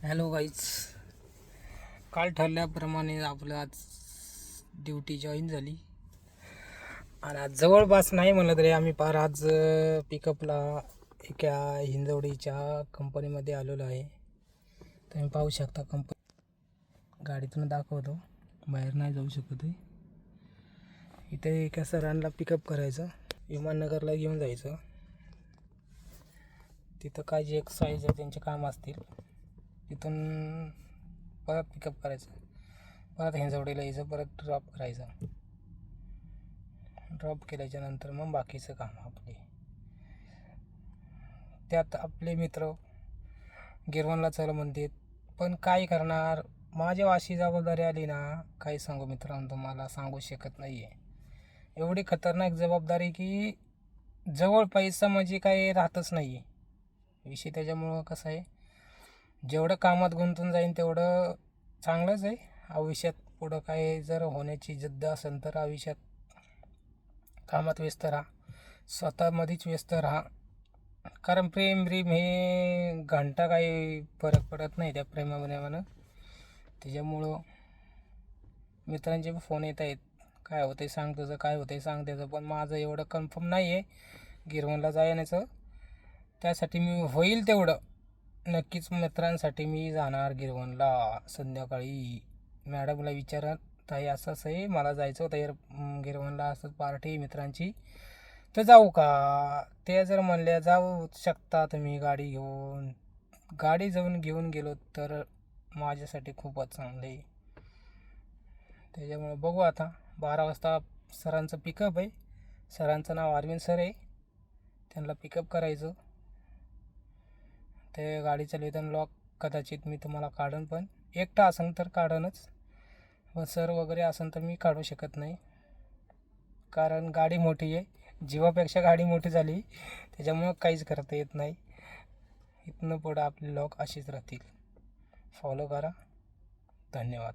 Hello guys, काल ठरल्याप्रमाणे आपलं आज ड्युटी जॉईन झाली आणि आज जवळपास नाही म्हणलं तरी आम्ही पार आज पिकअपला एका हिंजवडीच्या कंपनीमध्ये आलेलो आहे. तुम्ही पाहू शकता, कंपनी गाडीतून दाखवतो, बाहेर नाही जाऊ शकत आहे. इथे एका सरांना पिकअप करायचं, विमाननगरला घेऊन जायचं. तिथं काय जे एक्साईज त्यांचे काम असतील तिथून परत पिकअप करायचं, परत हिंजवडीला यायचं, परत ड्रॉप करायचं. ड्रॉप केल्याच्यानंतर मग बाकीचं काम आपले. त्यात आपले मित्र गिरवणला चल म्हणतात, पण काय करणार, माझ्या अशी जबाबदारी आली ना, काय सांगू मित्रांनो, तुम्हाला सांगू शकत नाही आहे. एवढी खतरनाक जबाबदारी की जवळ पैसा म्हणजे काय राहतच नाही आहे विषय. त्याच्यामुळं कसं आहे, जेवढं कामात गुंतून जाईन तेवढं चांगलंच आहे आयुष्यात. पुढं काय जर होण्याची जिद्द असेल तर आयुष्यात कामात व्यस्त राहा, स्वतःमध्येच व्यस्त राहा. कारण प्रेम हे घंटा काही फरक पडत नाही त्या प्रेमामध्ये म्हणा. त्याच्यामुळं मित्रांचे फोन येत आहेत, काय होतं सांग तुझं, काय होतं सांग त्याचं. पण माझं एवढं कन्फर्म नाही आहे गिरवणला जाण्याचं. त्यासाठी मी होईल तेवढं नक्कीच मित्रांसाठी मी जाणार गिरवणला संध्याकाळी. मॅडमला विचारत, ताई असं आहे, मला जायचं होतं यार गिरवणला, असं पार्टी मित्रांची, तर जाऊ का. ते जर म्हणल्या जाऊ शकता तुम्ही गाडी घेऊन, गाडी जाऊन घेऊन गेलो तर माझ्यासाठी खूपच चांगलं आहे. त्याच्यामुळे बघू आता 12 वाजता सरांचं पिकअप आहे. सरांचं नाव अरविंद सर आहे. त्यांना पिकअप करायचं. ते गाडी चालवताना लॉक कदाचित मी तुम्हाला काढन, पण एकटा असेल तर काढनच, पण सर वगैरे असेल तर मी काढू शकत नाही. कारण गाडी मोठी आहे, जीवापेक्षा गाडी मोठी झाली, त्याच्यामुळं काहीच करता येत नाही. इथनं पुढं आपले लॉक अशीच राहतील. फॉलो करा. धन्यवाद.